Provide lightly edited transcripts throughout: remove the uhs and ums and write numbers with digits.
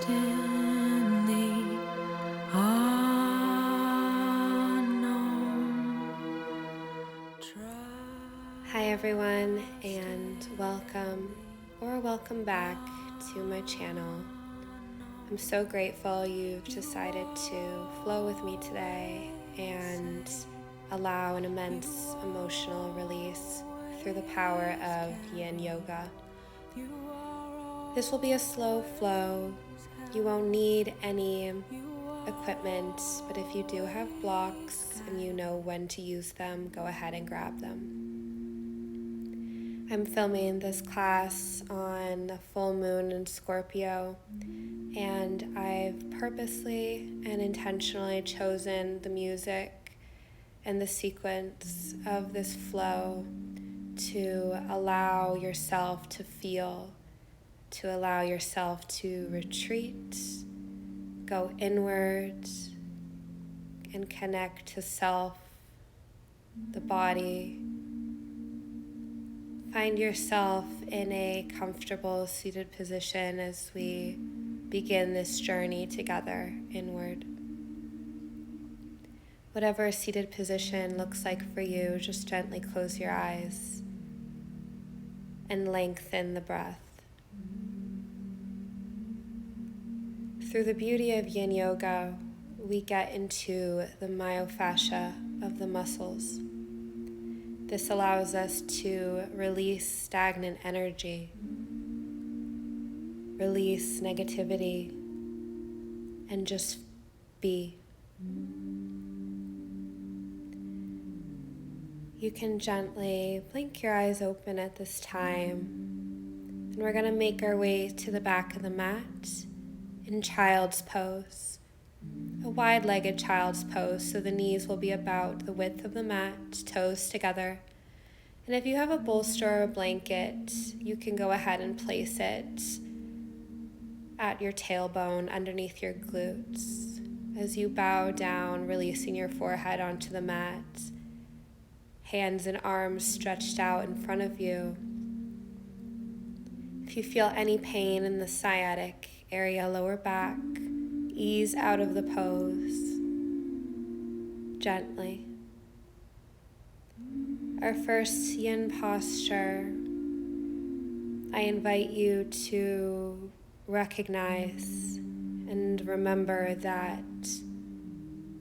in the unknown. Hi everyone, and welcome back to my channel. I'm so grateful you've decided to flow with me today and allow an immense emotional release through the power of yin yoga. This will be a slow flow. You won't need any equipment, but if you do have blocks and you know when to use them, go ahead and grab them. I'm filming this class on a full moon in Scorpio, and I've purposely and intentionally chosen the music and the sequence of this flow to allow yourself to feel, to allow yourself to retreat, go inward, and connect to self, the body. Find yourself in a comfortable seated position as we begin this journey together inward. Whatever seated position looks like for you, just gently close your eyes and lengthen the breath. Through the beauty of yin yoga, we get into the myofascia of the muscles. This allows us to release stagnant energy, release negativity, and just be. You can gently blink your eyes open at this time, and we're going to make our way to the back of the mat in child's pose, a wide-legged child's pose, so the knees will be about the width of the mat, toes together. And if you have a bolster or a blanket, you can go ahead and place it at your tailbone underneath your glutes as you bow down, releasing your forehead onto the mat, hands and arms stretched out in front of you. If you feel any pain in the sciatic area, lower back, ease out of the pose gently. Our first yin posture, I invite you to recognize and remember that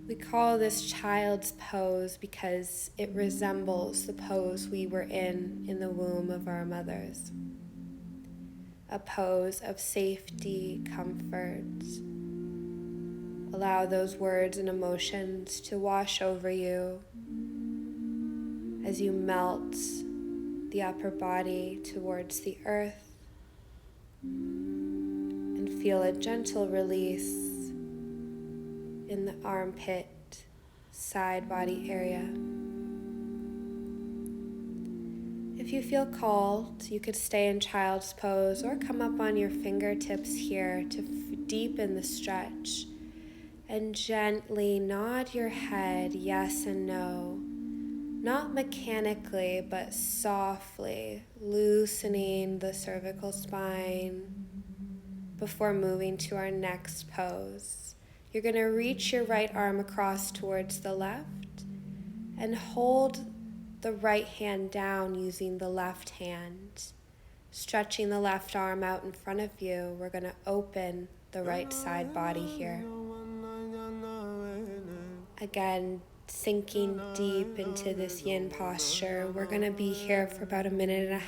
we call this child's pose because it resembles the pose we were in the womb of our mothers. A pose of safety, comfort. Allow those words and emotions to wash over you as you melt the upper body towards the earth and feel a gentle release in the armpit, side body area. If you feel called, you could stay in child's pose or come up on your fingertips here to deepen the stretch and gently nod your head yes and no. Not mechanically, but softly, loosening the cervical spine before moving to our next pose. You're going to reach your right arm across towards the left and hold the right hand down using the left hand. Stretching the left arm out in front of you, we're going to open the right side body here. Again, sinking deep into this yin posture. We're going to be here for about 1.5 minutes.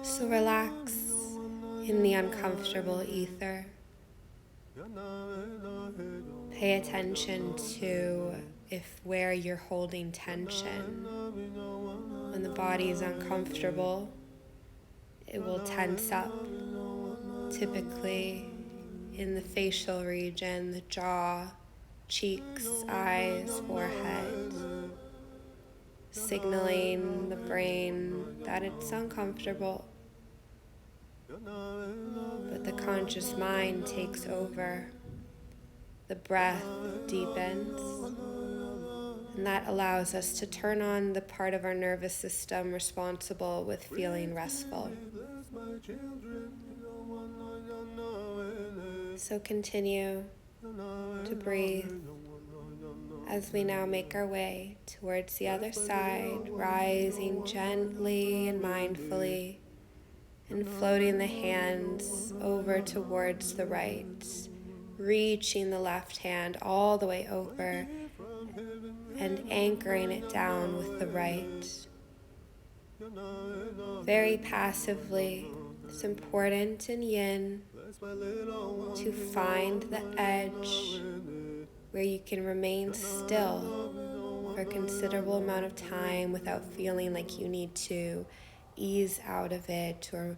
So relax in the uncomfortable ether. Pay attention to where you're holding tension. When the body is uncomfortable, it will tense up, typically in the facial region, the jaw, cheeks, eyes, forehead, signaling the brain that it's uncomfortable. But the conscious mind takes over. The breath deepens And that allows us to turn on the part of our nervous system responsible with feeling restful. So continue to breathe as we now make our way towards the other side, rising gently and mindfully, and floating the hands over towards the right, reaching the left hand all the way over and anchoring it down with the right. Very passively, it's important in yin to find the edge where you can remain still for a considerable amount of time without feeling like you need to ease out of it or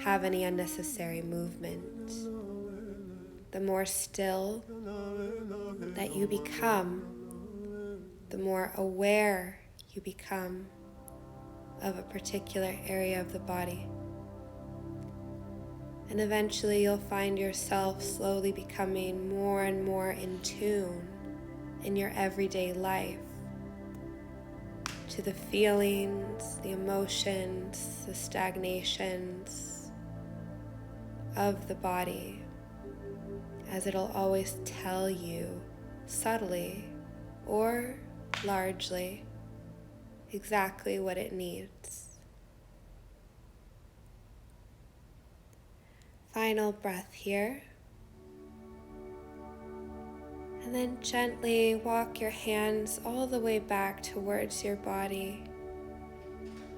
have any unnecessary movement. The more still that you become, the more aware you become of a particular area of the body. And eventually you'll find yourself slowly becoming more and more in tune in your everyday life to the feelings, the emotions, the stagnations of the body, as it'll always tell you subtly or largely exactly what it needs. Final breath here. And then gently walk your hands all the way back towards your body.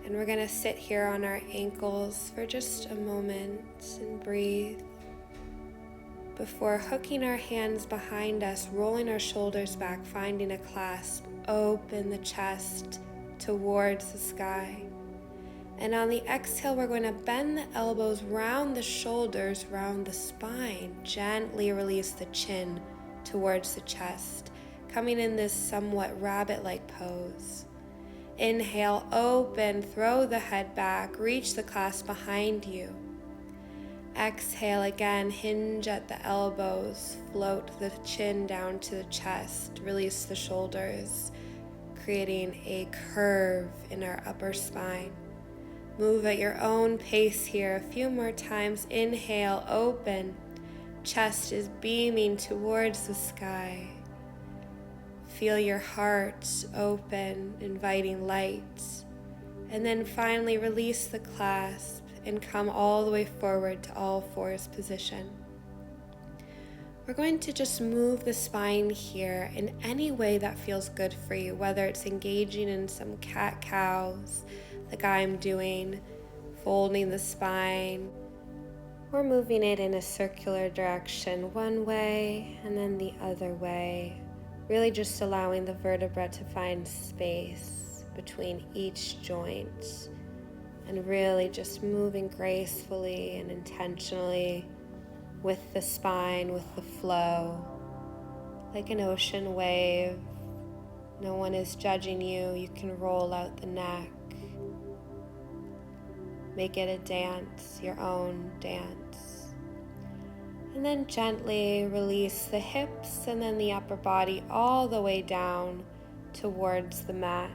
And we're going to sit here on our ankles for just a moment and breathe before hooking our hands behind us, rolling our shoulders back, finding a clasp, open the chest towards the sky. And on the exhale, we're going to bend the elbows round the shoulders, round the spine. Gently release the chin towards the chest, coming in this somewhat rabbit-like pose. Inhale, open, throw the head back, reach the clasp behind you. Exhale again, hinge at the elbows, float the chin down to the chest, release the shoulders, creating a curve in our upper spine. Move at your own pace here. A few more times. Inhale, open. Chest is beaming towards the sky. Feel your heart open, inviting light. And then finally release the clasp and come all the way forward to all fours position. We're going to just move the spine here in any way that feels good for you, whether it's engaging in some cat-cows, like I'm doing, folding the spine, or moving it in a circular direction one way and then the other way, really just allowing the vertebra to find space between each joint and really just moving gracefully and intentionally with the spine, with the flow, like an ocean wave. No one is judging you. You can roll out the neck. Make it a dance, your own dance. And then gently release the hips and then the upper body all the way down towards the mat.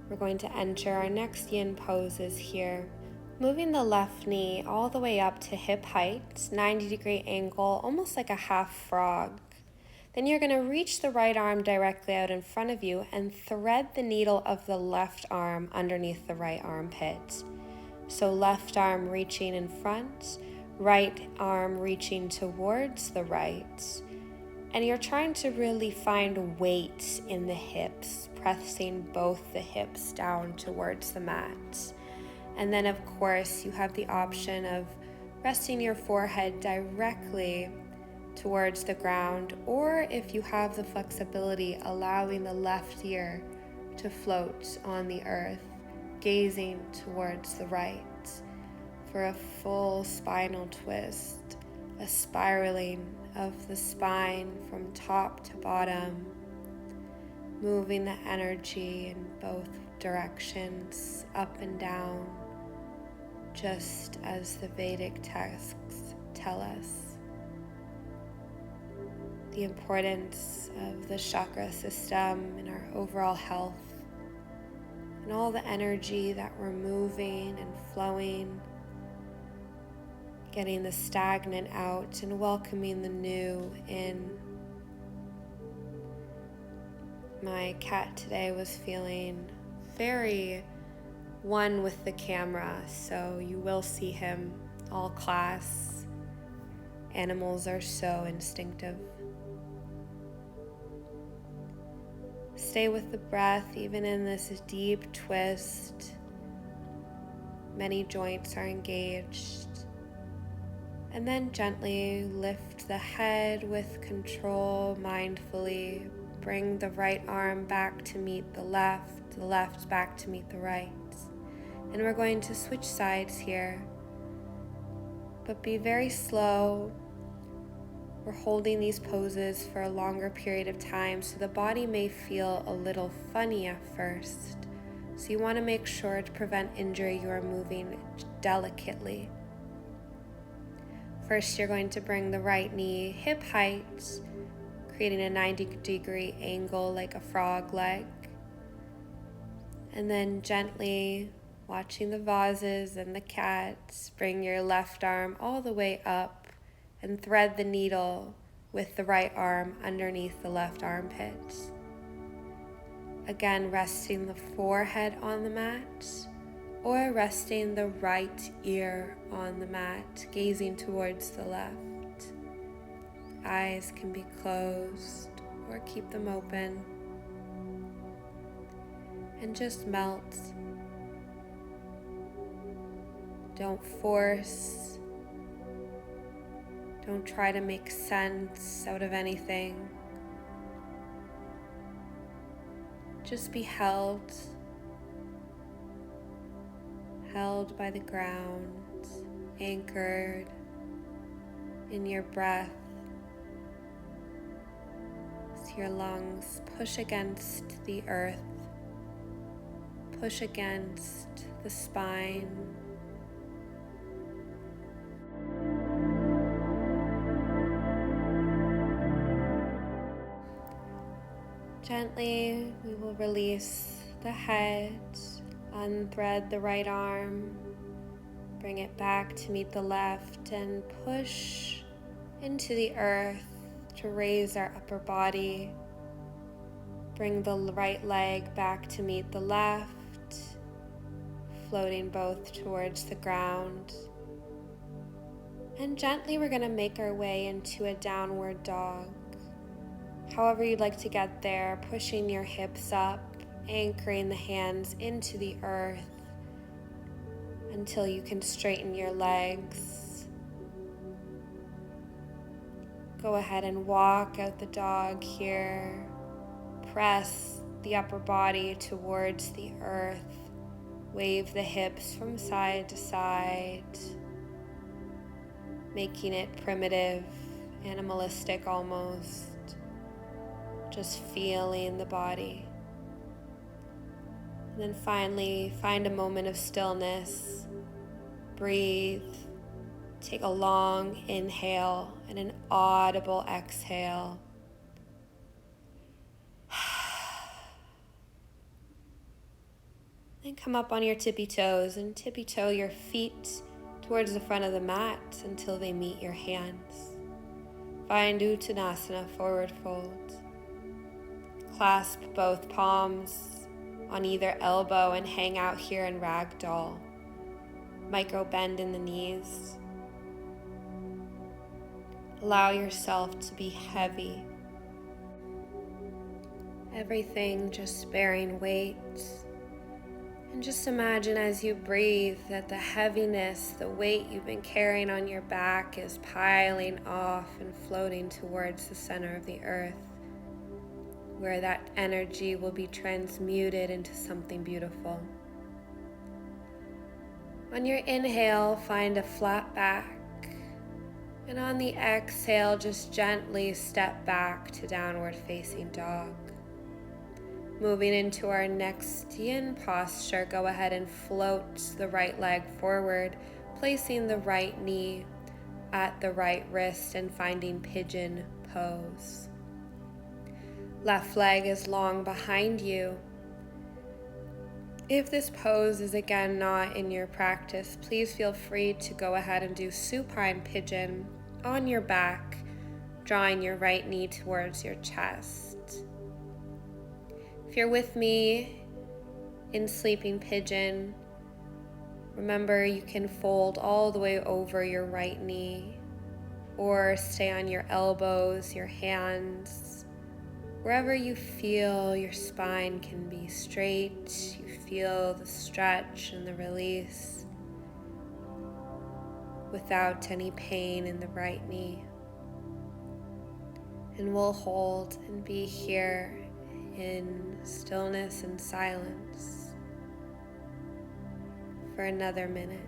We're going to enter our next yin poses here. Moving the left knee all the way up to hip height, 90-degree angle, almost like a half frog. Then you're going to reach the right arm directly out in front of you and thread the needle of the left arm underneath the right armpit. So left arm reaching in front, right arm reaching towards the right. And you're trying to really find weight in the hips, pressing both the hips down towards the mat. And then of course you have the option of resting your forehead directly towards the ground, or if you have the flexibility, allowing the left ear to float on the earth, gazing towards the right for a full spinal twist, a spiraling of the spine from top to bottom, moving the energy in both directions, up and down, just as the Vedic texts tell us. the importance of the chakra system in our overall health and all the energy that we're moving and flowing, getting the stagnant out and welcoming the new in. My cat today was feeling very one with the camera, so you will see him all class. Animals are so instinctive. Stay with the breath, even in this deep twist. Many joints are engaged. And then gently lift the head with control, mindfully. Bring the right arm back to meet the left back to meet the right. And we're going to switch sides here, but be very slow. We're holding these poses for a longer period of time, so the body may feel a little funny at first. So you want to make sure to prevent injury, you are moving delicately. First, you're going to bring the right knee hip height, creating a 90-degree angle like a frog leg. And then gently, watching the vases and the cats, bring your left arm all the way up and thread the needle with the right arm underneath the left armpit. Again, resting the forehead on the mat or resting the right ear on the mat, gazing towards the left. Eyes can be closed or keep them open. And just melt. Don't force. Don't try to make sense out of anything. Just be held by the ground, anchored in your breath. As your lungs push against the earth, push against the spine. Gently, we will release the head, unthread the right arm, bring it back to meet the left, and push into the earth to raise our upper body. Bring the right leg back to meet the left, floating both towards the ground. And gently, we're going to make our way into a downward dog. However you'd like to get there, pushing your hips up, anchoring the hands into the earth until you can straighten your legs. Go ahead and walk out the dog here. Press the upper body towards the earth. Wave the hips from side to side, making it primitive, animalistic almost. Just feeling the body. And then finally, find a moment of stillness. Breathe. Take a long inhale and an audible exhale. Then come up on your tippy toes and tippy toe your feet towards the front of the mat until they meet your hands. Find Uttanasana, forward fold. Clasp both palms on either elbow and hang out here in ragdoll. Micro bend in the knees. Allow yourself to be heavy. Everything just bearing weight. And just imagine as you breathe that the heaviness, the weight you've been carrying on your back is piling off and floating towards the center of the earth, where that energy will be transmuted into something beautiful. On your inhale, find a flat back. And on the exhale, just gently step back to downward facing dog. Moving into our next yin posture, go ahead and float the right leg forward, placing the right knee at the right wrist and finding pigeon pose. Left leg is long behind you. If this pose is again not in your practice, please feel free to go ahead and do supine pigeon on your back, drawing your right knee towards your chest. If you're with me in sleeping pigeon, remember you can fold all the way over your right knee or stay on your elbows, your hands, wherever you feel your spine can be straight. You feel the stretch and the release without any pain in the right knee. And we'll hold and be here in stillness and silence for another minute.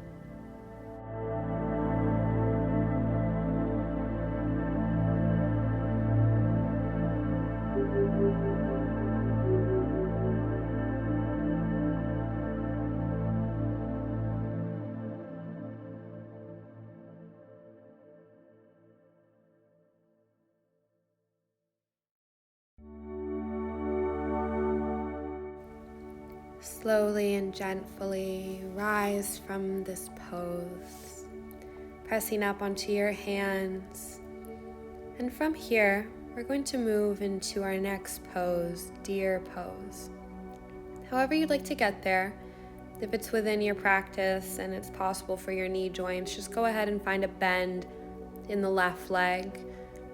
Slowly and gently rise from this pose, pressing up onto your hands. And from here, we're going to move into our next pose, deer pose. However you'd like to get there, if it's within your practice and it's possible for your knee joints, just go ahead and find a bend in the left leg.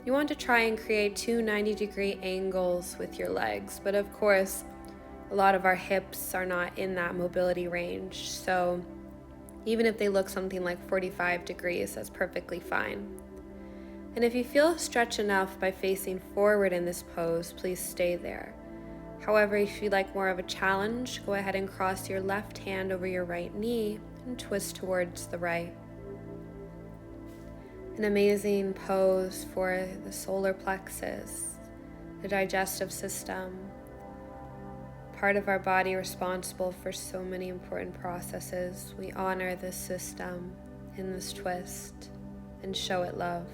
You want to try and create two 90-degree angles with your legs, but of course, a lot of our hips are not in that mobility range, so even if they look something like 45 degrees, that's perfectly fine. And if you feel stretch enough by facing forward in this pose, please stay there. However, if you'd like more of a challenge, go ahead and cross your left hand over your right knee and twist towards the right. An amazing pose for the solar plexus, the digestive system, part of our body responsible for so many important processes. We honor this system in this twist and show it love.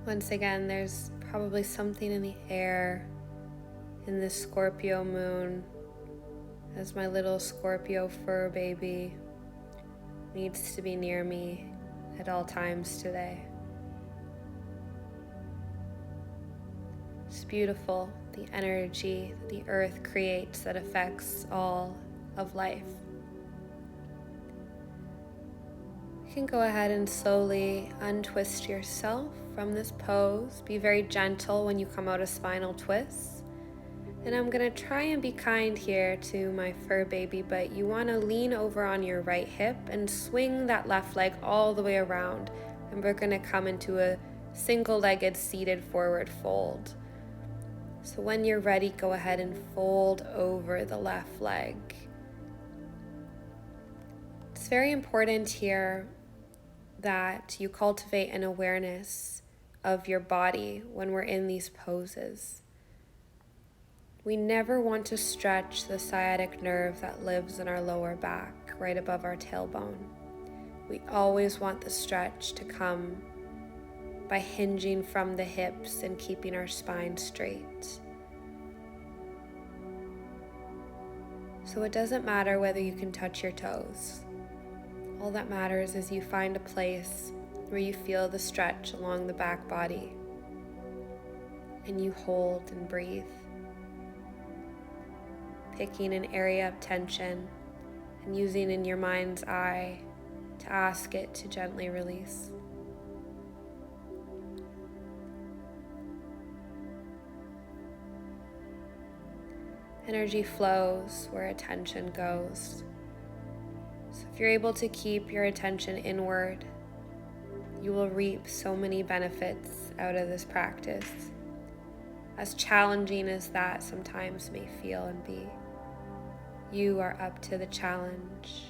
Once again, there's probably something in the air in this Scorpio moon as my little Scorpio fur baby needs to be near me at all times today. It's beautiful, the energy that the earth creates that affects all of life. You can go ahead and slowly untwist yourself from this pose. Be very gentle when you come out of spinal twists. And I'm going to try and be kind here to my fur baby, but you want to lean over on your right hip and swing that left leg all the way around. And we're going to come into a single-legged seated forward fold. So when you're ready, go ahead and fold over the left leg. It's very important here that you cultivate an awareness of your body when we're in these poses. We never want to stretch the sciatic nerve that lives in our lower back, right above our tailbone. We always want the stretch to come by hinging from the hips and keeping our spine straight. So it doesn't matter whether you can touch your toes. All that matters is you find a place where you feel the stretch along the back body and you hold and breathe, picking an area of tension and using in your mind's eye to ask it to gently release. Energy flows where attention goes. So if you're able to keep your attention inward, you will reap so many benefits out of this practice, as challenging as that sometimes may feel and be. You are up to the challenge.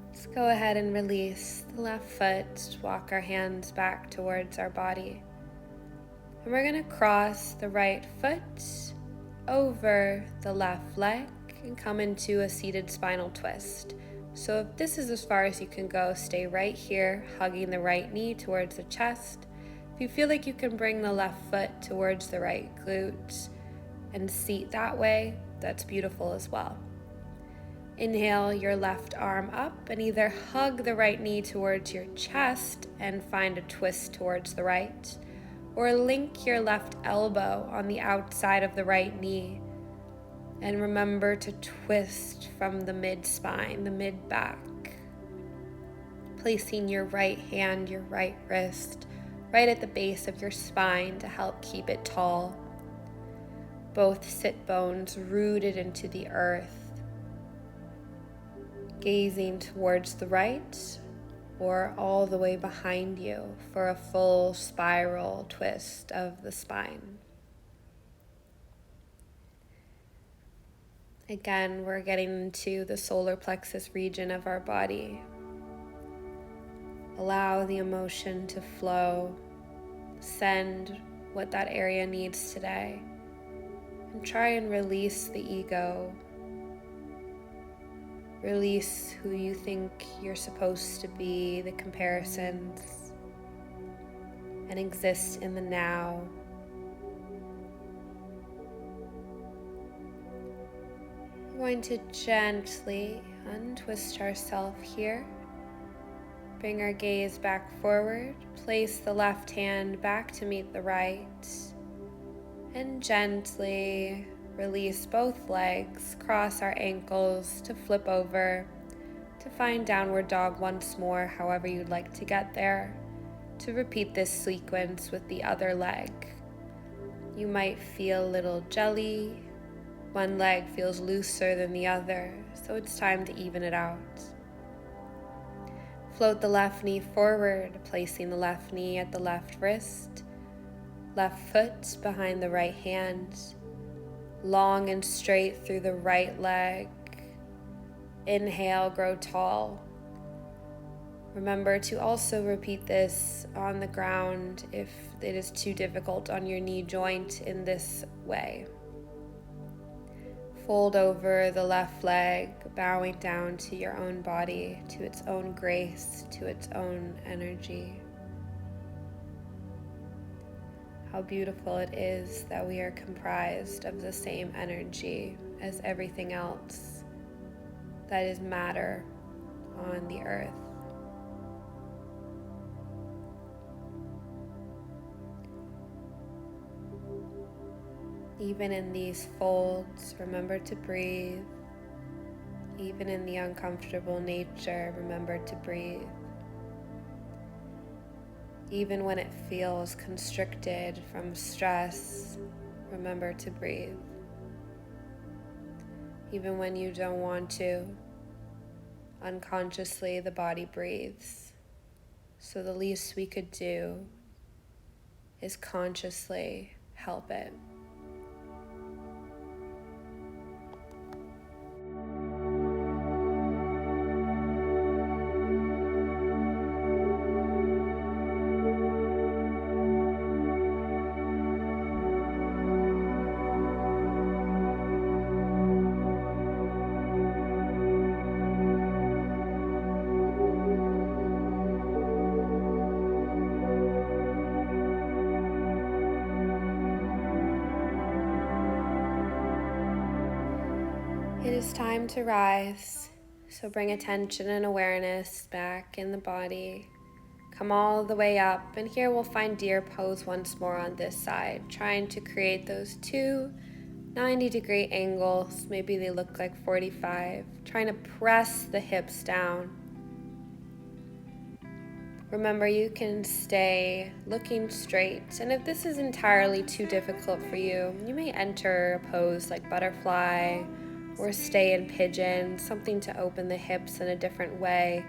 Let's go ahead and release the left foot, walk our hands back towards our body. And we're going to cross the right foot over the left leg and come into a seated spinal twist. So if this is as far as you can go, stay right here, hugging the right knee towards the chest. If you feel like you can bring the left foot towards the right glute and seat that way, that's beautiful as well. Inhale your left arm up and either hug the right knee towards your chest and find a twist towards the right, or link your left elbow on the outside of the right knee and remember to twist from the mid-spine, the mid-back, placing your right hand, your right wrist, right at the base of your spine to help keep it tall. Both sit bones rooted into the earth, gazing towards the right or all the way behind you for a full spiral twist of the spine. Again, we're getting into the solar plexus region of our body. Allow the emotion to flow. Send what that area needs today. And try and release the ego. Release who you think you're supposed to be, the comparisons, and exist in the now. We're going to gently untwist ourselves here. Bring our gaze back forward. Place the left hand back to meet the right. And gently release both legs, cross our ankles to flip over, to find downward dog once more, however you'd like to get there, to repeat this sequence with the other leg. You might feel a little jelly. One leg feels looser than the other, so it's time to even it out. Float the left knee forward, placing the left knee at the left wrist, left foot behind the right hand, long and straight through the right leg. Inhale, grow tall. Remember to also repeat this on the ground if it is too difficult on your knee joint in this way. Fold over the left leg, bowing down to your own body, to its own grace, to its own energy. How beautiful it is that we are comprised of the same energy as everything else that is matter on the earth. Even in these folds, remember to breathe. Even in the uncomfortable nature, remember to breathe. Even when it feels constricted from stress, remember to breathe. Even when you don't want to, unconsciously the body breathes. So the least we could do is consciously help it. It is time to rise, so bring attention and awareness back in the body. Come all the way up, and here we'll find deer pose once more on this side, trying to create those two 90-degree angles. Maybe they look like 45, trying to press the hips down. Remember, you can stay looking straight, and if this is entirely too difficult for you, you may enter a pose like butterfly, or stay in pigeon, something to open the hips in a different way.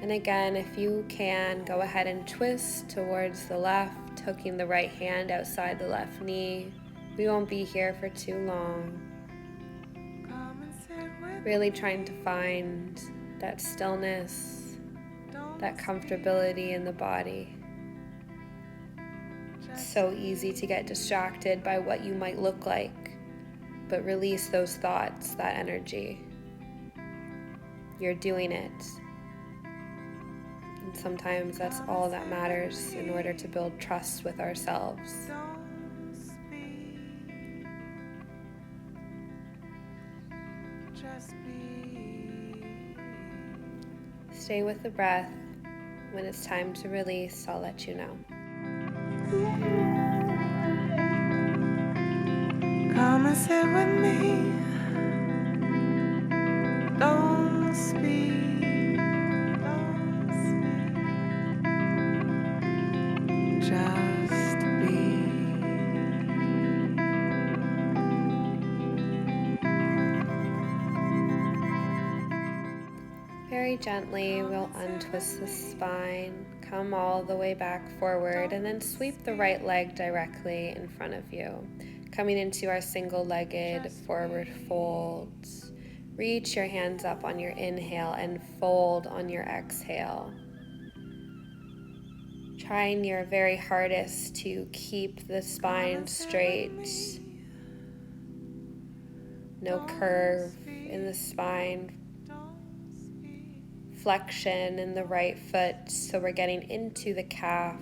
And again, if you can, go ahead and twist towards the left, hooking the right hand outside the left knee. We won't be here for too long. Really trying to find that stillness, that comfortability in the body. It's so easy to get distracted by what you might look like, but release those thoughts, that energy. You're doing it. And sometimes that's all that matters in order to build trust with ourselves. Stay with the breath. When it's time to release, I'll let you know. Come and sit with me. Don't speak. Don't speak. Just be. Very gently, we'll untwist the spine, come all the way back forward, and then sweep the right leg directly in front of you. Coming into our single-legged forward folds. Reach your hands up on your inhale and fold on your exhale. Trying your very hardest to keep the spine straight. No curve in the spine. Flexion in the right foot, so we're getting into the calf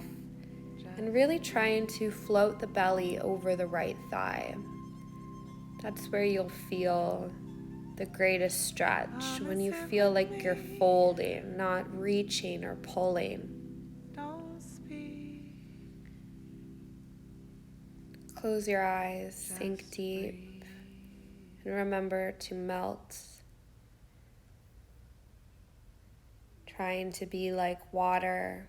and really trying to float the belly over the right thigh. That's where you'll feel the greatest stretch, when you feel like you're folding, not reaching or pulling. Close your eyes, sink deep, and remember to melt. Trying to be like water,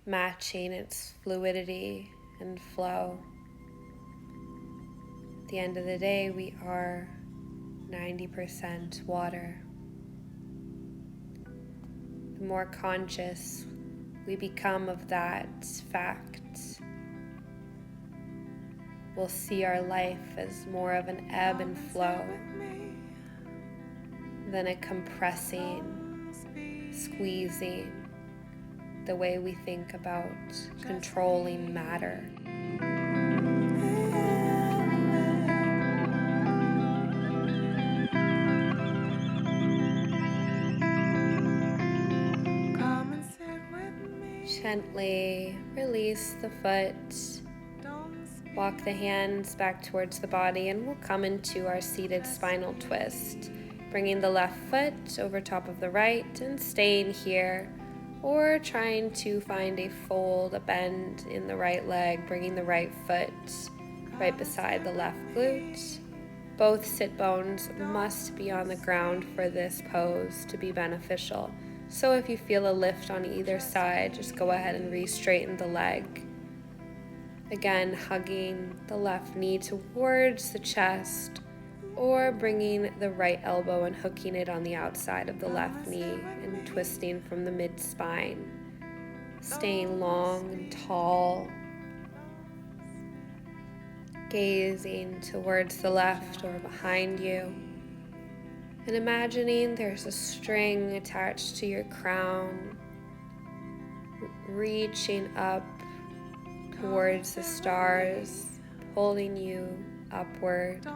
matching its fluidity and flow. At the end of the day, we are 90% water. The more conscious we become of that fact, we'll see our life as more of an ebb and flow than a compressing, squeezing, the way we think about controlling matter. Gently release the foot, walk the hands back towards the body, and we'll come into our seated spinal twist, bringing the left foot over top of the right and staying here, or trying to find a fold, a bend in the right leg, bringing the right foot right beside the left glute. Both sit bones must be on the ground for this pose to be beneficial. So if you feel a lift on either side, just go ahead and re-straighten the leg. Again, hugging the left knee towards the chest, or bringing the right elbow and hooking it on the outside of the left knee and twisting from the mid-spine. Staying long and tall, gazing towards the left or behind you, and imagining there's a string attached to your crown, reaching up towards the stars, pulling you upward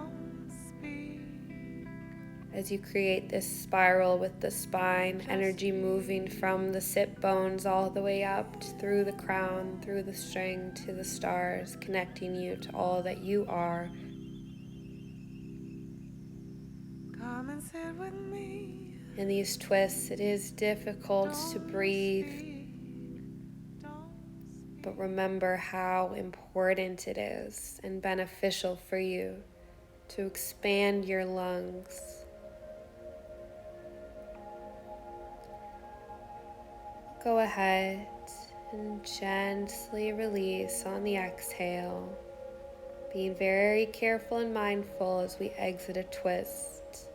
as you create this spiral with the spine, energy moving from the sit bones all the way up through the crown, through the string to the stars, connecting you to all that you are. In these twists, it is difficult to breathe, but remember how important it is and beneficial for you to expand your lungs. Go ahead and gently release on the exhale, being very careful and mindful as we exit a twist.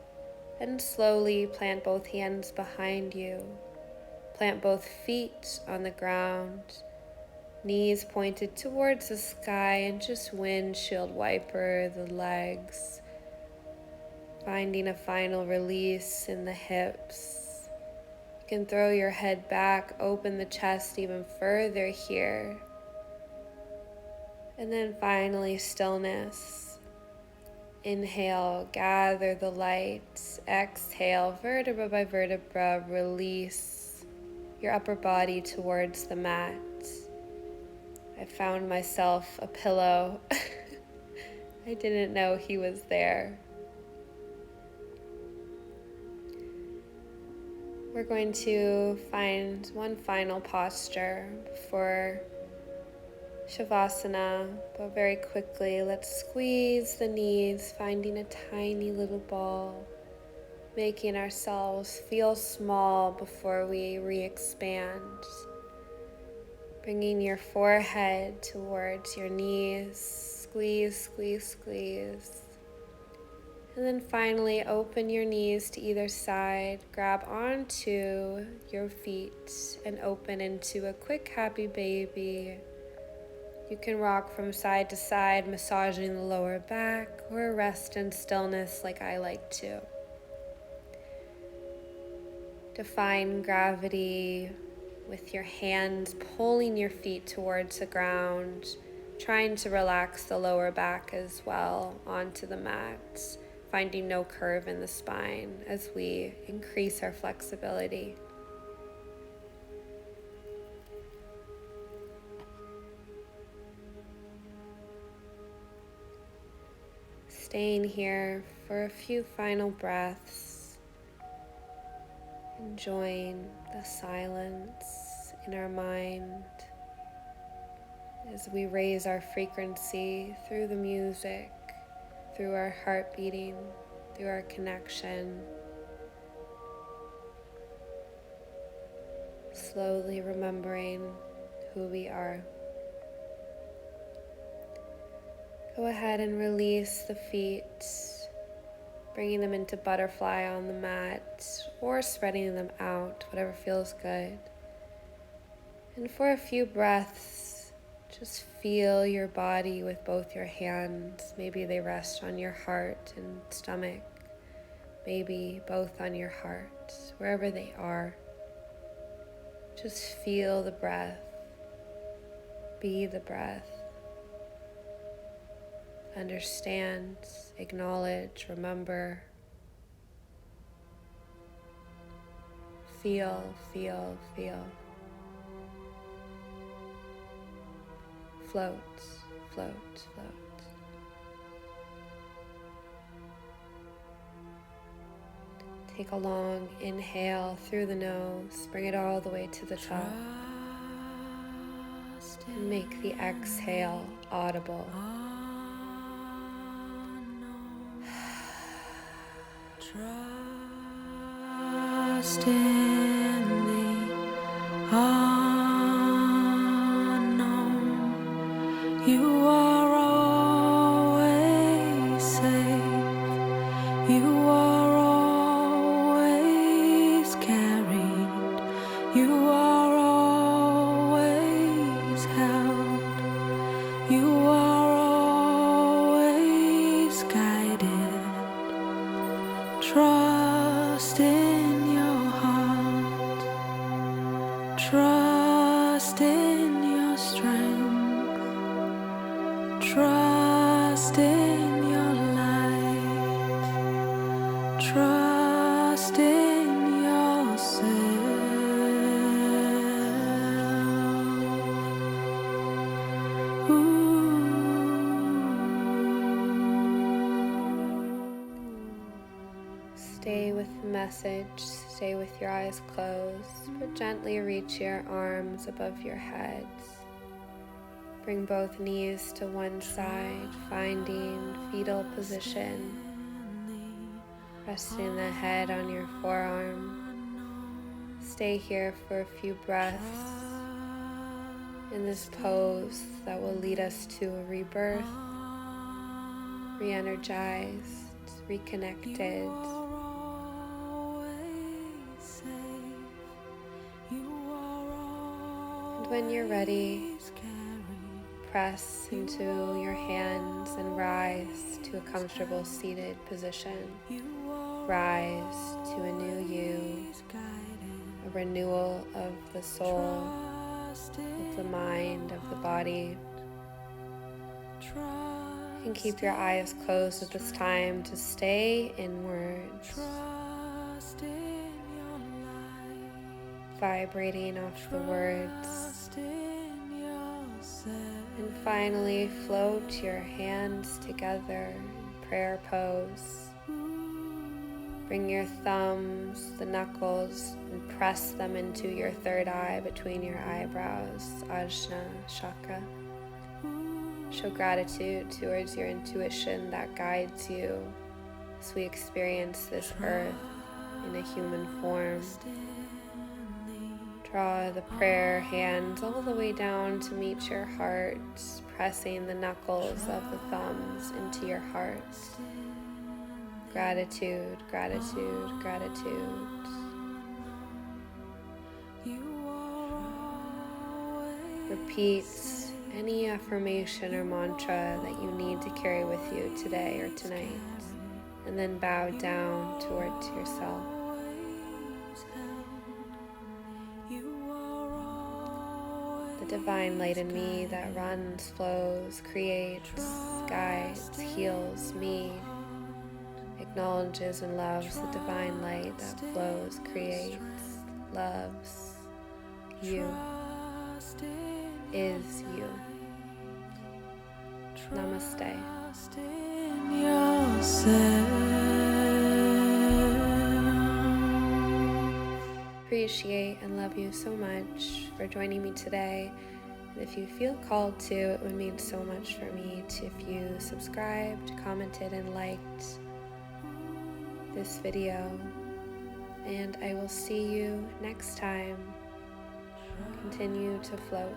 And slowly plant both hands behind you. Plant both feet on the ground, knees pointed towards the sky, and just windshield wiper the legs. Finding a final release in the hips. You can throw your head back, open the chest even further here. And then finally, stillness. Inhale, gather the light. Exhale, vertebra by vertebra, release your upper body towards the mat. I found myself a pillow. I didn't know he was there. We're going to find one final posture before Shavasana, but very quickly, let's squeeze the knees, finding a tiny little ball, making ourselves feel small before we re-expand. Bringing your forehead towards your knees, squeeze, squeeze, squeeze. And then finally open your knees to either side, grab onto your feet and open into a quick happy baby. You can rock from side to side, massaging the lower back, or rest in stillness like I like to. Define gravity with your hands pulling your feet towards the ground, trying to relax the lower back as well onto the mat, finding no curve in the spine as we increase our flexibility. Staying here for a few final breaths, enjoying the silence in our mind as we raise our frequency through the music, through our heart beating, through our connection. Slowly remembering who we are. Go ahead and release the feet, bringing them into butterfly on the mat or spreading them out, whatever feels good. And for a few breaths, just feel your body with both your hands. Maybe they rest on your heart and stomach, maybe both on your heart, wherever they are. Just feel the breath, be the breath. Understand, acknowledge, remember. Feel, feel, feel. Float, float, float. Take a long inhale through the nose, bring it all the way to the top. And make the exhale audible. Trust in the unknown. You are always safe. You are always carried. You are always held. You are always guided. Trust in your heart. Trust in your strength. Trust in your light. Trust in yourself. Stay with the message, stay with your eyes closed, but gently reach your arms above your heads. Bring both knees to one side, finding fetal position. Resting the head on your forearm. Stay here for a few breaths in this pose that will lead us to a rebirth, re-energized, reconnected. And when you're ready, press into your hands and rise to a comfortable seated position. Rise to a new you, a renewal of the soul, of the mind, of the body. You can keep your eyes closed at this time to stay inwards, vibrating off the words. And finally, float your hands together in prayer pose. Bring your thumbs, the knuckles, and press them into your third eye between your eyebrows, Ajna chakra. Show gratitude towards your intuition that guides you as we experience this earth in a human form. Draw the prayer hands all the way down to meet your heart, pressing the knuckles of the thumbs into your heart. Gratitude, gratitude, gratitude. Repeat any affirmation or mantra that you need to carry with you today or tonight, and then bow down towards yourself. The divine light in me that runs, flows, creates, guides, heals me, acknowledges and loves the divine light that flows, creates, loves you, is you. Namaste. Appreciate and love you so much for joining me today. And if you feel called to, it would mean so much for me if you subscribed, commented, and liked this video. And I will see you next time. Continue to float.